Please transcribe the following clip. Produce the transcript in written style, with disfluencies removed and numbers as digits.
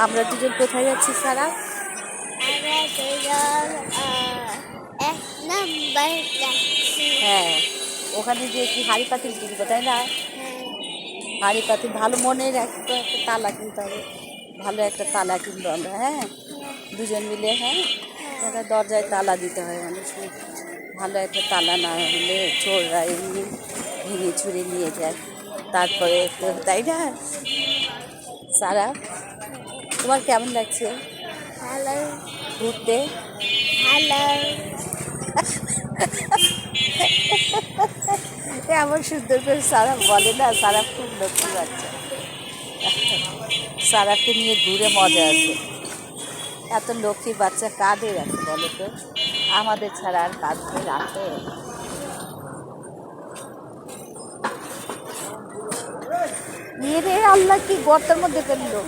আমরা দুজন কোথায় যাচ্ছি সারা? হ্যাঁ, ওখানে যে কি হাঁড়ি পাতিল কিনবো, তাই না? হাঁড়ি পাতিল ভালো মনের একটা তালা কিনতে হবে, ভালো একটা তালা কিনবো আমরা। হ্যাঁ, দুজন মিলে। হ্যাঁ, একটা দরজায় তালা দিতে হয় মানুষকে, ভালো একটা তালা না হলে চোররা এমনি ভেঙে ছুঁড়ে নিয়ে যায়। তারপরে তো, তাই না সারা? তোমার কেমন লাগছে হ্যালো, ঘুরতে? হ্যালো। এমন সুন্দর করে সারা বলে না, সারা খুব লক্ষ্মী বাচ্চা। সারাকে নিয়ে ঘুরে মজা আছে। এত লক্ষ্মী বাচ্চা কাঁদে রাখে বলো তো, আমাদের ছাড়া আর কাঁদতে রাখে? ইয়ে রে আল্লাহ, কি গর্তের মধ্যে ফেললো।